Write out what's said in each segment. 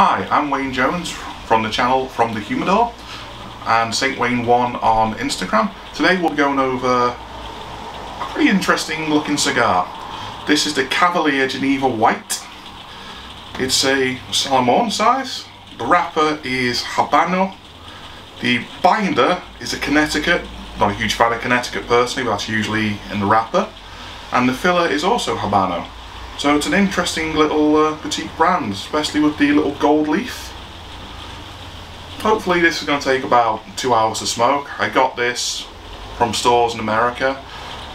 Hi, I'm Wayne Jones from the channel From the Humidor and St Wayne 1 on Instagram. Today we'll be going over a pretty interesting looking cigar. This is the Cavalier Geneve White. It's a Salomone size. The wrapper is Habano. The binder is a Connecticut. Not a huge fan of Connecticut personally, but that's usually in the wrapper. And the filler is also Habano. So it's an interesting little boutique brand, especially with the little gold leaf. Hopefully this is going to take about 2 hours to smoke. I got this from stores in America.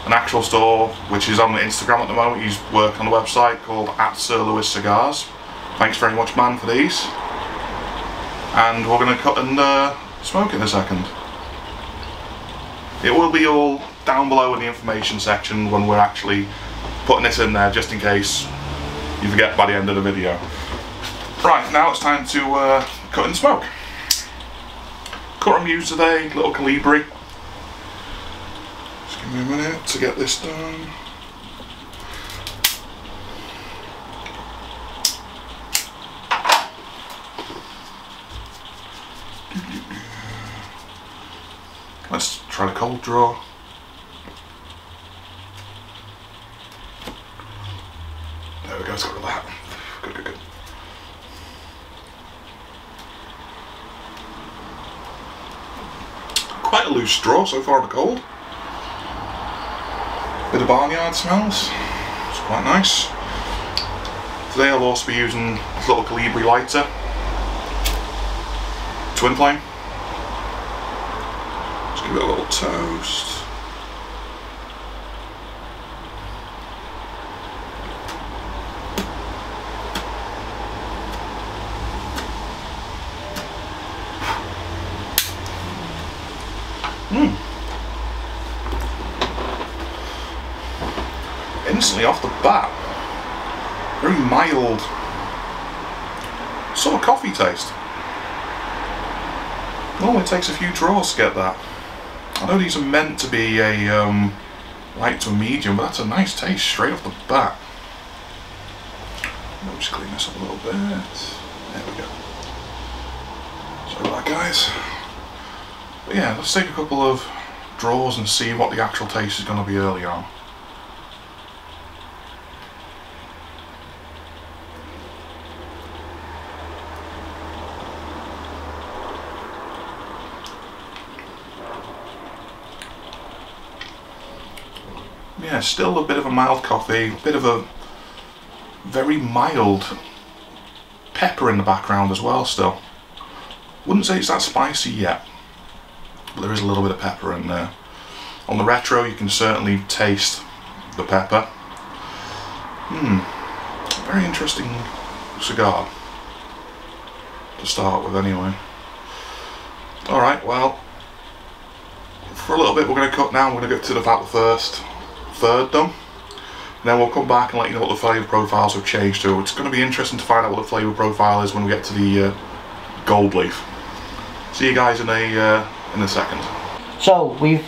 An actual store which is on the Instagram at the moment. He's working on the website called @sirlouiscigars. Thanks very much, man, for these. And we're going to cut and smoke in a second. It will be all down below in the information section when we're actually putting this in there, just in case you forget by the end of the video. Right, now it's time to cut and smoke. Cut I'm using today, little Cavalier. Just give me a minute to get this done. Let's try the cold draw. There we go, let's go with that. Good. Quite a loose straw so far in the cold. Bit of barnyard smells. It's quite nice. Today I'll also be using this little Cavalier lighter. Twin flame. Just give it a little toast. Instantly off the bat, very mild, sort of coffee taste. Normally it takes a few draws to get that. I know these are meant to be a light to a medium, but that's a nice taste straight off the bat. Let me just clean this up a little bit. There we go. Sorry about that, guys. But yeah, let's take a couple of draws and see what the actual taste is going to be early on. Yeah, still a bit of a mild coffee, a bit of a very mild pepper in the background as well still. Wouldn't say it's that spicy yet, but there is a little bit of pepper in there. On the retro you can certainly taste the pepper. Very interesting cigar to start with anyway. Alright, well, for a little bit we're going to cut now. We're going to go to about the first third done, and then we'll come back and let you know what the flavour profiles have changed to. It's going to be interesting to find out what the flavour profile is when we get to the gold leaf. See you guys in a second. So you've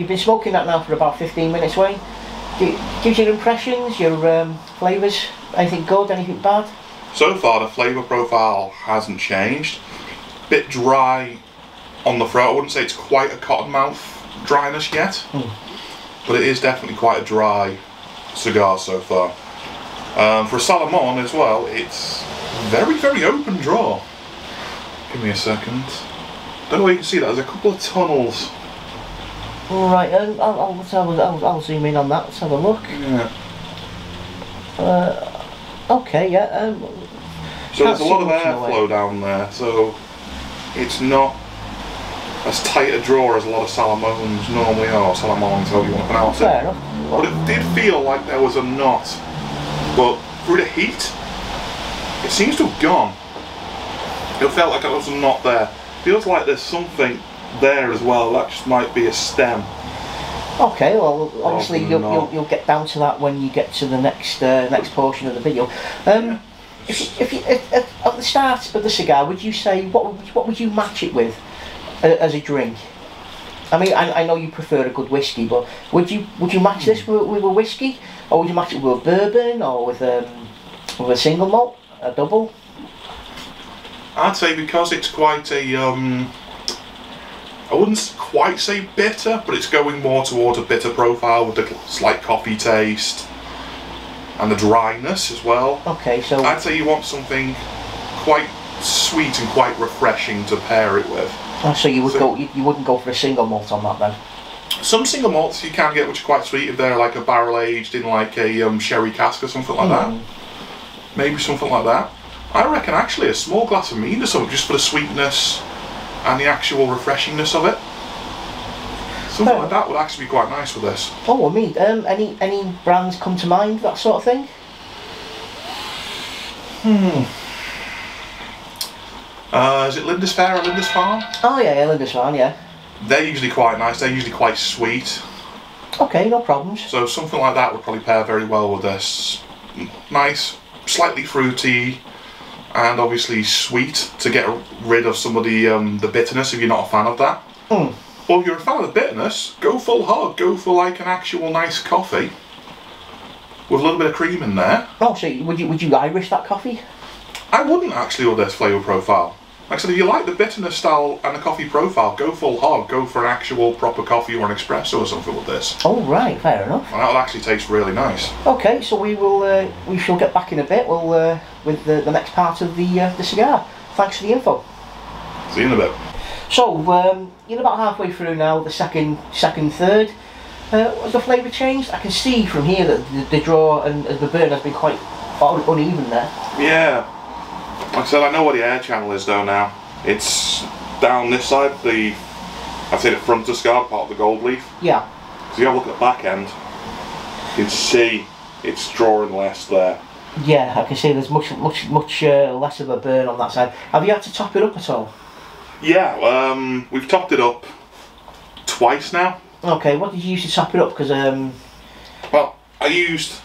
been smoking that now for about 15 minutes, Wayne. Give your impressions, your flavours. Anything good, anything bad? So far the flavour profile hasn't changed. Bit dry on the throat. I wouldn't say it's quite a cottonmouth dryness yet. But it is definitely quite a dry cigar so far. For a Salomone as well, it's very open draw. Give me a second. Don't know where you can see that. There's a couple of tunnels. Alright, I'll zoom in on that. Let's have a look. Yeah. Okay, yeah. So there's a lot of airflow down there, so it's not as tight a draw as a lot of Salomones normally are, Salomones, however you want to pronounce it. Fair enough. But it did feel like there was a knot, but through the heat, it seems to have gone. It felt like there was a knot there. Feels like there's something there as well. That just might be a stem. Okay, well, obviously you'll get down to that when you get to the next next portion of the video. If at the start of the cigar, would you say what would you match it with? As a drink? I mean, I know you prefer a good whiskey, but would you match this with a whiskey, or would you match it with a bourbon, or with a single malt, a double? I'd say because it's quite a, I wouldn't quite say bitter, but it's going more towards a bitter profile with the slight coffee taste and the dryness as well. Okay, so I'd say you want something quite sweet and quite refreshing to pair it with. oh, so you would you wouldn't go for a single malt on that then? Some single malts you can get which are quite sweet if they're like a barrel aged in like a sherry cask or something like that. Maybe something like that. I reckon actually a small glass of mead or something just for the sweetness and the actual refreshingness of it. Something like that would actually be quite nice with this. Oh, well, mead. Any brands come to mind, that sort of thing? Is it Lindisfarne or Lindisfarne? Oh yeah, Lindisfarne, yeah. They're usually quite nice. They're usually quite sweet. Okay, no problems. So something like that would probably pair very well with this. Nice, slightly fruity, and obviously sweet to get rid of some of the bitterness if you're not a fan of that. Or if you're a fan of the bitterness, go full hog. Go for like an actual nice coffee with a little bit of cream in there. Oh, so would you Irish that coffee? I wouldn't actually with this flavour profile. Like I said, if you like the bitterness style and the coffee profile, go full hog. Go for an actual proper coffee or an espresso or something with this. Oh right, fair enough. And that'll actually taste really nice. Okay, so we shall get back in a bit. We'll with the next part of the cigar. Thanks for the info. See you in a bit. So you're about halfway through now. The second third. Has the flavour changed? I can see from here that the draw and the burn has been quite uneven there. Yeah. Like I said, I know where the air channel is though now. It's down this side, I'd say the front of the cigar, part of the gold leaf. Yeah. So you have a look at the back end, you can see it's drawing less there. Yeah, I can see there's much less of a burn on that side. Have you had to top it up at all? Yeah, we've topped it up twice now. Okay, what did you use to top it up? Because well, I used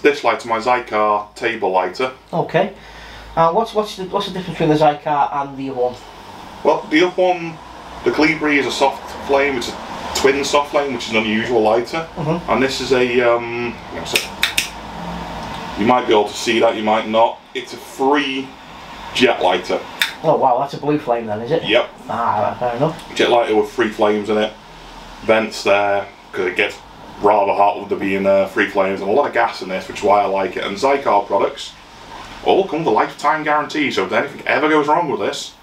this lighter, my Zycar table lighter. Okay. What's the difference between the Zycar and the other one? Well, the other one, the Calibri, is a soft flame. It's a twin soft flame, which is an unusual lighter. And this is a you might be able to see that, you might not. It's a free jet lighter. Oh wow, that's a blue flame then, is it? Yep. Ah, fair enough. Jet lighter with 3 flames in it. Vents there because it gets rather hot with there being 3 flames and a lot of gas in this, which is why I like it. And Zycar products all come with a lifetime guarantee, so if anything ever goes wrong with this,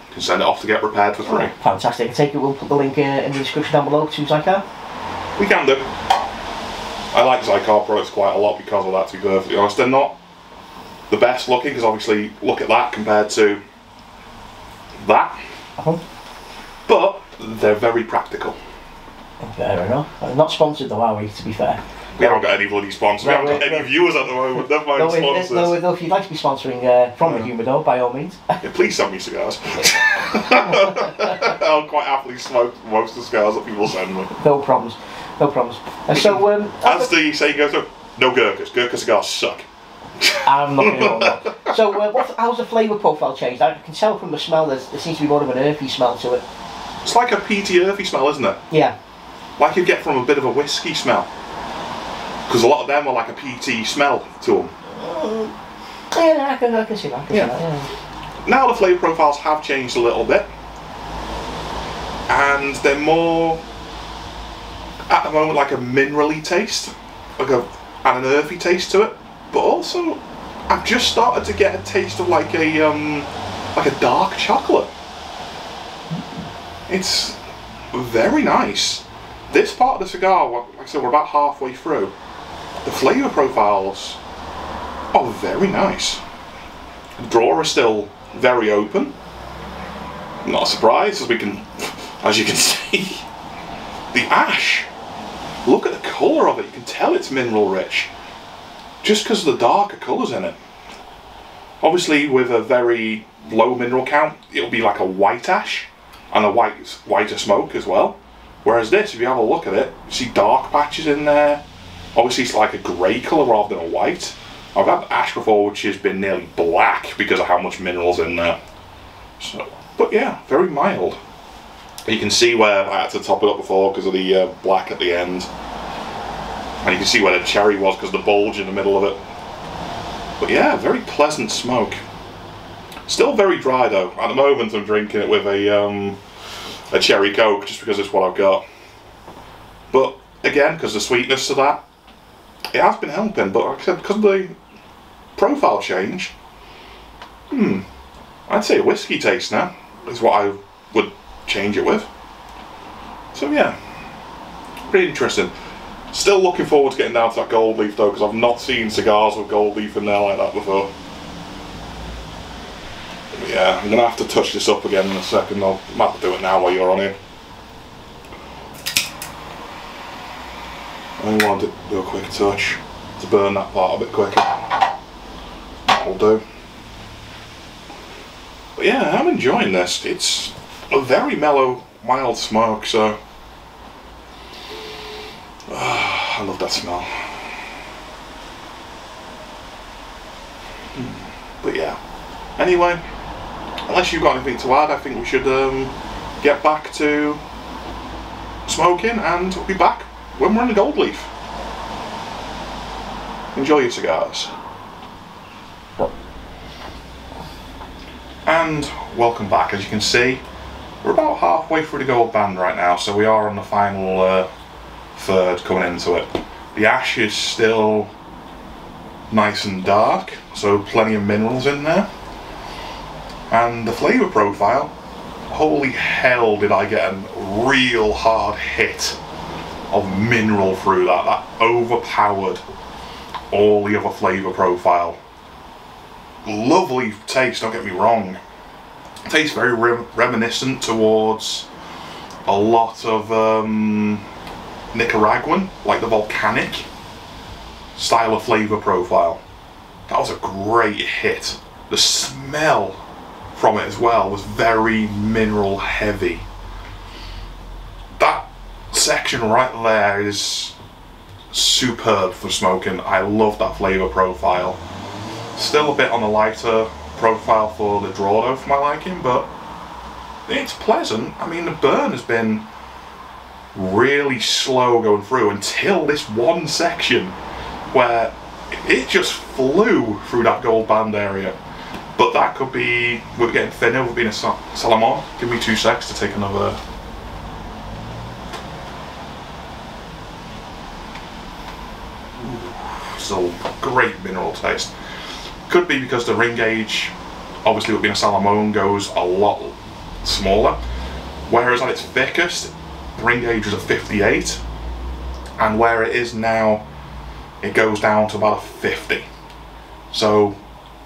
you can send it off to get repaired for free. Fantastic. I take it we'll put the link in the description down below to Zycar. We can do. I like Zycar products quite a lot because of that, to be perfectly honest. They're not the best looking, because obviously look at that compared to that. But they're very practical. Fair enough. Not sponsored though, are we, to be fair? We haven't got any bloody sponsors. We haven't got any viewers at the moment. Never mind sponsors. No, if you'd like to be sponsoring from the Humidor, by all means. Yeah, please send me cigars. I'll quite happily smoke most of the cigars that people send me. No problems. No problems. So, as the saying goes, no Gurkhas. Gurkha cigars suck. I'm not going to know that. So, how's the flavour profile changed? I can tell from the smell there seems to be more of an earthy smell to it. It's like a peaty, earthy smell, isn't it? Yeah. Like you get from a bit of a whiskey smell. Because a lot of them are like a peaty smell to them. Yeah, I can see that. Yeah. Now the flavour profiles have changed a little bit. And they're more, at the moment, like a minerally taste. And an earthy taste to it. But also, I've just started to get a taste of like a dark chocolate. It's very nice. This part of the cigar, like I said, we're about halfway through. The flavour profiles are very nice. The drawer is still very open. Not a surprise, as you can see. The ash. Look at the colour of it. You can tell it's mineral rich. Just because of the darker colours in it. Obviously, with a very low mineral count, it'll be like a white ash and a whiter smoke as well. Whereas this, if you have a look at it, you see dark patches in there. Obviously, it's like a grey colour rather than a white. I've had ash before, which has been nearly black because of how much mineral's in there. So, but yeah, very mild. You can see where I had to top it up before because of the black at the end. And you can see where the cherry was because of the bulge in the middle of it. But yeah, very pleasant smoke. Still very dry though. At the moment I'm drinking it with a cherry coke just because it's what I've got. But again, because the sweetness to that, it has been helping. But like I said, because of the profile change, I'd say a whiskey taste now is what I would change it with. So yeah, pretty interesting. Still looking forward to getting down to that gold leaf though, because I've not seen cigars with gold leaf in there like that before. But yeah, I'm gonna have to touch this up again in a second. I might have to do it now while you're on here. I want to do a quick touch to burn that part a bit quicker. That'll do. But yeah, I'm enjoying this. It's a very mellow, mild smoke, so I love that smell. But yeah, anyway, unless you've got anything to add, I think we should get back to smoking, and we'll be back when we're in the gold leaf. Enjoy your cigars. And welcome back. As you can see, we're about halfway through the gold band right now, so we are on the final third coming into it. The ash is still nice and dark, so plenty of minerals in there. And the flavour profile, holy hell did I get a real hard hit of mineral through that. That overpowered all the other flavour profile. Lovely taste, don't get me wrong. Tastes very reminiscent towards a lot of Nicaraguan, like the volcanic style of flavour profile. That was a great hit. The smell from it as well was very mineral heavy. That section right there is superb for smoking. I love that flavour profile. Still a bit on the lighter profile for the draw though for my liking, but it's pleasant. I mean, the burn has been really slow going through until this one section where it just flew through that gold band area. But that could be, we're getting thinner, we're being a Salomon. Give me 2 secs to take another. Still great mineral taste. Could be because the ring gauge, obviously with being a Salomon, goes a lot smaller. Whereas at its thickest, the ring gauge was a 58. And where it is now, it goes down to about a 50. So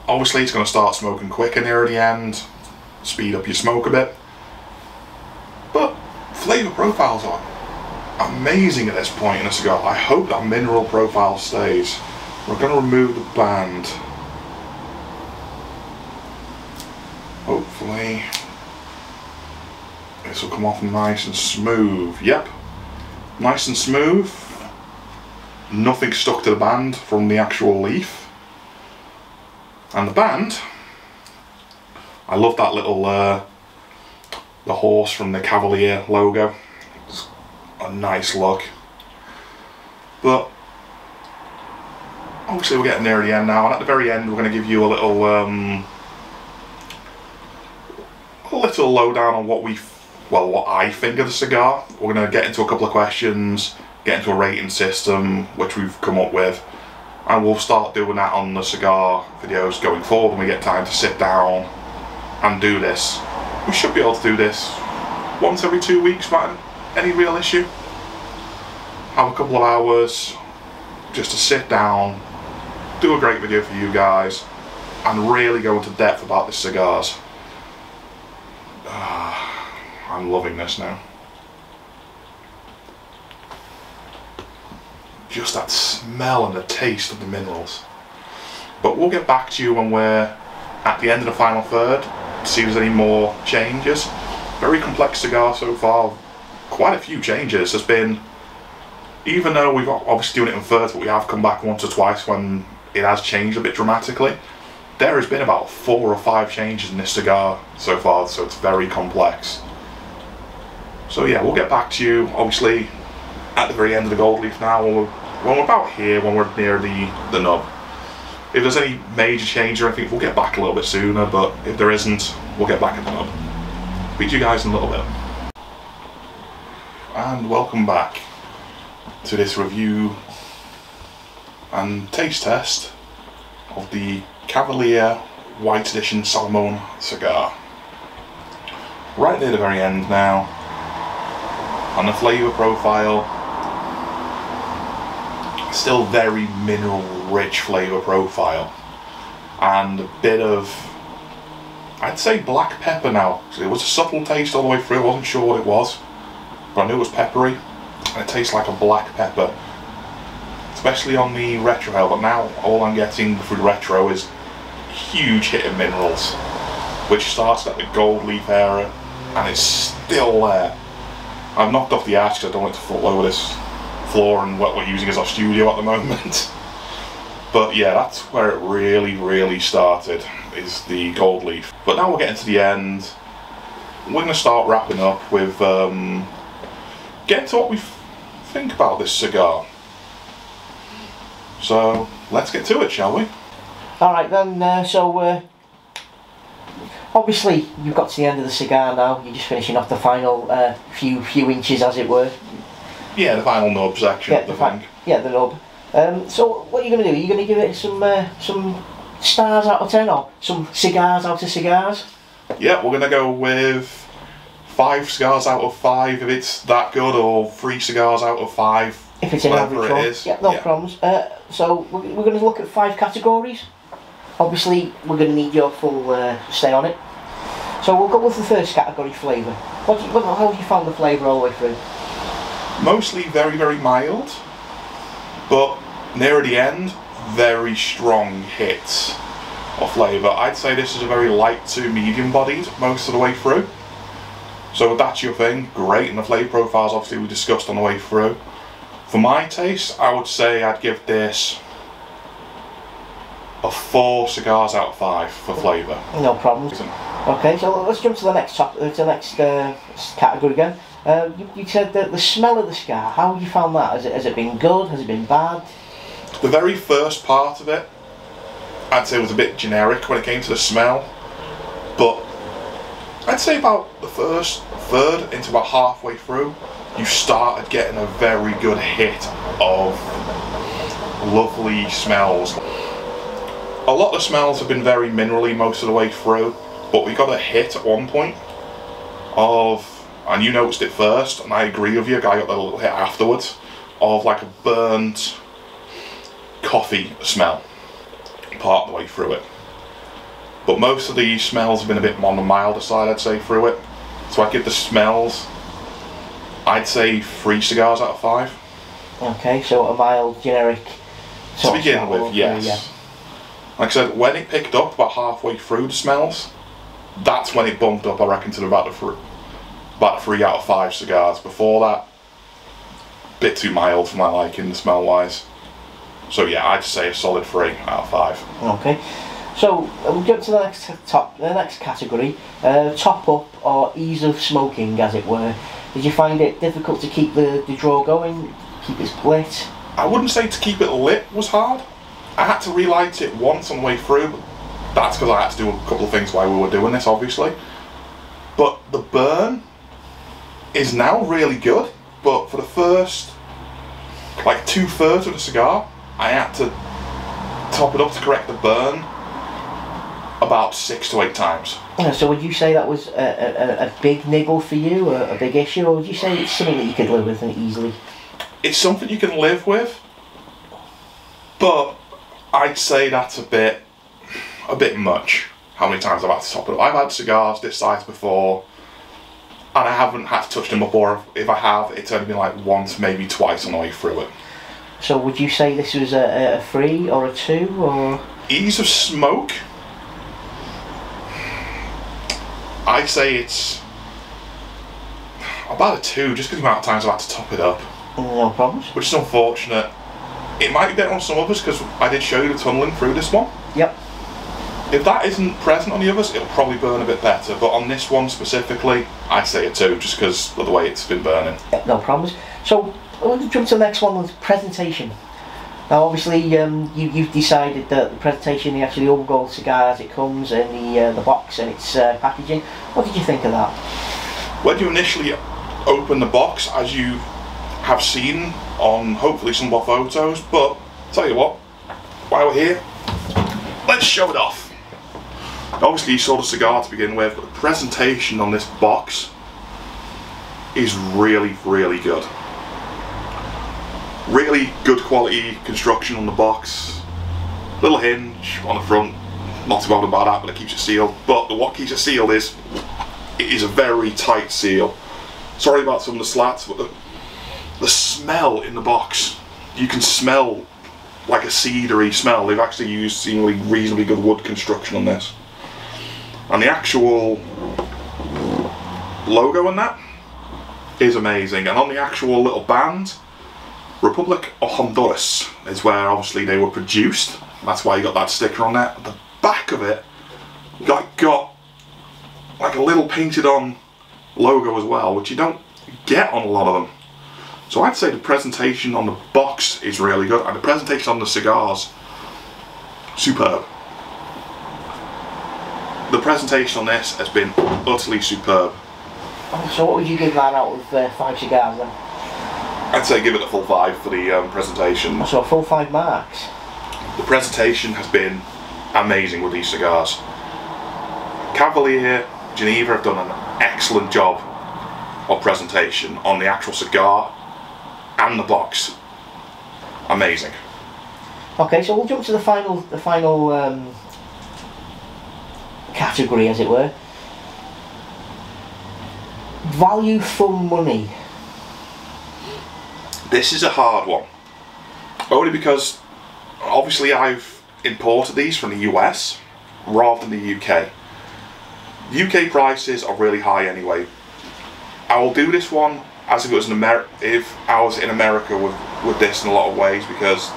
obviously it's going to start smoking quicker near the end, speed up your smoke a bit. But flavour profiles are amazing at this point in a cigar. I hope that mineral profile stays. We're going to remove the band. Hopefully this will come off nice and smooth. Yep, nice and smooth. Nothing stuck to the band from the actual leaf. And the band, I love that little the horse from the Cavalier logo. It's a nice look. But obviously we're getting near the end now, and at the very end we're going to give you a little lowdown on what I think of the cigar. We're going to get into a couple of questions, get into a rating system which we've come up with, and we'll start doing that on the cigar videos going forward when we get time to sit down and do this. We should be able to do this once every 2 weeks without any real issue. Have a couple of hours just to sit down, do a great video for you guys, and really go into depth about the cigars. I'm loving this now. Just that smell and the taste of the minerals. But we'll get back to you when we're at the end of the final third to see if there's any more changes. Very complex cigar so far. Quite a few changes. There's been, even though we've obviously doing it in thirds, but we have come back once or twice when it has changed a bit dramatically. There has been about 4 or 5 changes in this cigar so far, so it's very complex. So yeah, we'll get back to you obviously at the very end of the gold leaf now, when we're about here, when we're near the nub. If there's any major change or anything, we'll get back a little bit sooner, but if there isn't, we'll get back at the nub. Speak to you guys in a little bit. And welcome back to this review and taste test of the Cavalier White Edition Salomone cigar. Right near the very end now, and the flavour profile, still very mineral rich flavour profile, and a bit of, I'd say, black pepper now. So it was a subtle taste all the way through. I wasn't sure what it was, but I knew it was peppery, and it tastes like a black pepper, especially on the retro hell. But now all I'm getting through the retro is huge hit of minerals, which starts at the gold leaf era, and it's still there. I've knocked off the ash because I don't want it to fall over this floor and what we're using as our studio at the moment. But yeah, that's where it really started, is the gold leaf. But now we're getting to the end. We're going to start wrapping up with getting to what we think about this cigar. So let's get to it, shall we? Alright then, obviously you've got to the end of the cigar now. You're just finishing off the final few inches, as it were. Yeah, the final nub section of the thing. Yeah, the nub. So what are you going to do? Are you going to give it some stars out of 10 or some cigars out of cigars? Yeah, we're going to go with 5 cigars out of 5 if it's that good, or 3 cigars out of 5 if it's an average one. Yeah, no problems. So we're going to look at 5 categories. Obviously we're going to need your full stay on it. So we'll go with the first category, flavour. How have you found the flavour all the way through? Mostly very mild, but near the end, very strong hits of flavour. I'd say this is a very light to medium bodied most of the way through. So if that's your thing, great, and the flavour profiles obviously we discussed on the way through. For my taste, I would say I'd give this a 4 cigars out of 5 for flavour. No problems. Okay, so let's jump to the next category again. You said that the smell of the cigar, how have you found that? Has it been good? Has it been bad? The very first part of it, I'd say was a bit generic when it came to the smell, but I'd say about the first third into about halfway through, you started getting a very good hit of lovely smells. A lot of the smells have been very minerally most of the way through, but we got a hit at one point of, and you noticed it first, and I agree with you, I got a little hit afterwards, of like a burnt coffee smell part of the way through it. But most of the smells have been a bit on the milder side, I'd say, through it. So I'd give the smells, I'd say 3 cigars out of 5. Okay, so a mild, generic to begin with, yes. Yeah. Like I said, when it picked up about halfway through the smells, that's when it bumped up, I reckon, to about 3 out of 5 cigars. Before that, a bit too mild for my liking, smell wise. So yeah, I'd say a solid 3 out of 5. Okay, so we'll get to the next category, top up or ease of smoking, as it were. Did you find it difficult to keep the draw going, keep it lit? I wouldn't say to keep it lit was hard. I had to relight it once on the way through, but that's because I had to do a couple of things while we were doing this, obviously. But the burn is now really good, but for the first like 2/3 of the cigar, I had to top it up to correct the burn about 6 to 8 times. So would you say that was a big niggle for you, a big issue, or would you say it's something that you could live with easily? It's something you can live with, but I'd say that's a bit much. How many times I've had to top it up? I've had cigars this size before, and I haven't had to touch them before. If I have, it's only been like once, maybe twice on the way through it. So would you say this was a 3 or a 2, or? Ease of smoke, I'd say it's about a 2, just because the amount of times I've had to top it up. No problems. Which is unfortunate. It might be better on some others, because I did show you the tunnelling through this one. Yep. If that isn't present on the others, it'll probably burn a bit better, but on this one specifically, I'd say a 2, just because of the way it's been burning. Yep, no problems. So, we'll jump to the next one with presentation. Now obviously you've decided that the presentation, the actually overgold cigar as it comes in the box and its packaging, what did you think of that? When you initially open the box, as you have seen on hopefully some of our photos, but tell you what, while we're here, let's show it off. Obviously you saw the cigar to begin with, but the presentation on this box is really, really good. Really good quality construction on the box. Little hinge on the front, not too bothered about that, but it keeps it sealed. But what keeps it sealed is, it is a very tight seal. Sorry about some of the slats, but the smell in the box, you can smell like a cedary smell. They've actually used seemingly reasonably good wood construction on this. And the actual logo on that is amazing. And on the actual little band, Republic of Honduras is where obviously they were produced. That's why you got that sticker on there. At the back of it, you got like a little painted on logo as well, which you don't get on a lot of them. So I'd say the presentation on the box is really good, and the presentation on the cigars, superb. The presentation on this has been utterly superb. So what would you give that out of 5 cigars then? I'd say give it a full 5 for the presentation. So a full 5 marks? The presentation has been amazing with these cigars. Cavalier Geneve have done an excellent job of presentation on the actual cigar and the box. Amazing. Okay, so we'll jump to the final category, as it were. Value for money. This is a hard one. Only because obviously I've imported these from the US rather than the UK. UK prices are really high anyway. I will do this one as if it was if I was in America with this in a lot of ways, because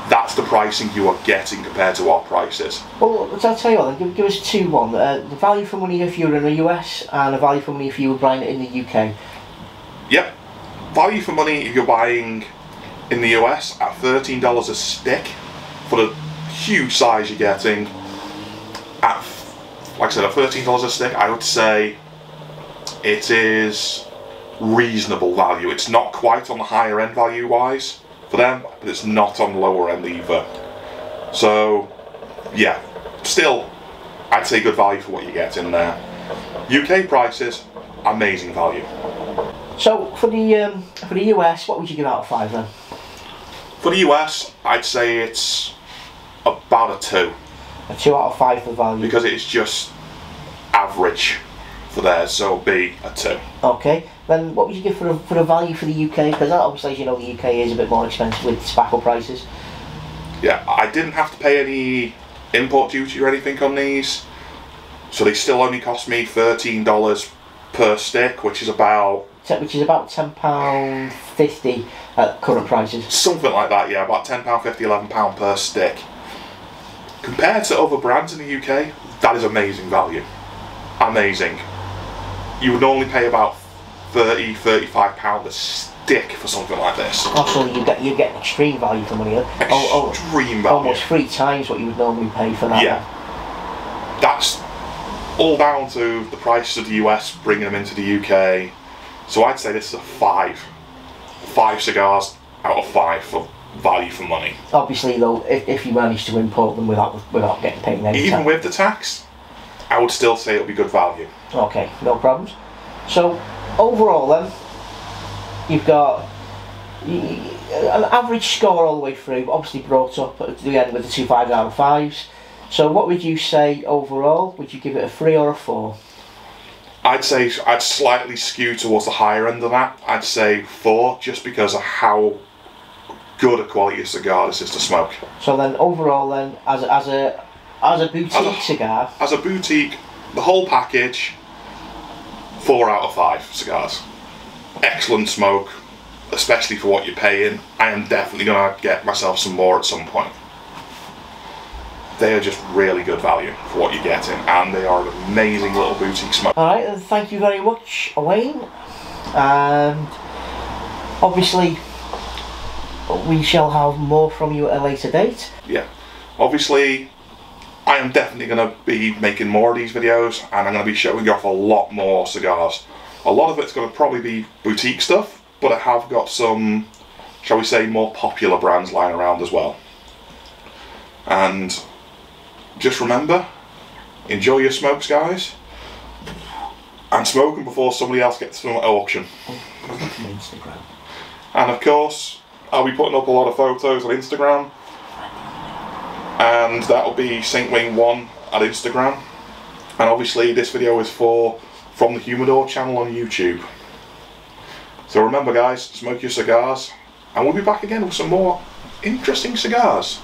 that's the pricing you are getting compared to our prices. Well, I'll tell you what, then, give us 2-1. The value for money if you were in the US, and the value for money if you were buying it in the UK. Yep. Value for money if you're buying in the US at $13 a stick for the huge size you're getting. At, like I said, at $13 a stick, I would say it is reasonable value. It's not quite on the higher end value wise for them, but it's not on the lower end either. So yeah, still I'd say good value for what you get in there. UK prices, amazing value. So for the US, what would you give out of 5 then? For the US, I'd say it's about a 2. A 2 out of 5 for value. Because it's just average for theirs, so it'll be a 2. Okay, then what would you give for the value for the UK? Because obviously, as you know, the UK is a bit more expensive with tobacco prices. Yeah, I didn't have to pay any import duty or anything on these, so they still only cost me $13 per stick, which is about £10.50 at current prices. Something like that, yeah, about £10.50, £11 per stick. Compared to other brands in the UK, that is amazing value. Amazing. You would normally pay about £30, £35 a stick for something like this. Also, you get extreme value for money. Extreme value. Almost 3 times what you would normally pay for that. Yeah. That's all down to the prices of the US bringing them into the UK. So I'd say this is a 5. 5 cigars out of 5 for value for money. Obviously though, if you manage to import them without getting paid any tax. Even with the tax, I would still say it would be good value. Okay, no problems. So overall then, you've got an average score all the way through, obviously brought up at the end with the 2 5 out of 5s. So what would you say overall? Would you give it a 3 or a 4? I'd say I'd slightly skew towards the higher end of that. I'd say 4, just because of how good a quality cigar this is to smoke. So then overall then, as a boutique cigar, as a boutique, the whole package, 4 out of 5 cigars. Excellent smoke, especially for what you're paying. I am definitely gonna get myself some more at some point. They are just really good value for what you're getting, and they are an amazing little boutique smoke. Alright, and thank you very much, Wayne. And obviously, we shall have more from you at a later date. Yeah, obviously I am definitely going to be making more of these videos, and I'm going to be showing you off a lot more cigars. A lot of it's going to probably be boutique stuff, but I have got some, shall we say, more popular brands lying around as well. And just remember, enjoy your smokes, guys, and smoke them before somebody else gets them at auction. Instagram. And of course, I'll be putting up a lot of photos on Instagram, and that'll be St. Wayne 1 at Instagram. And obviously this video is from the Humidor channel on YouTube. So remember guys, smoke your cigars, and we'll be back again with some more interesting cigars.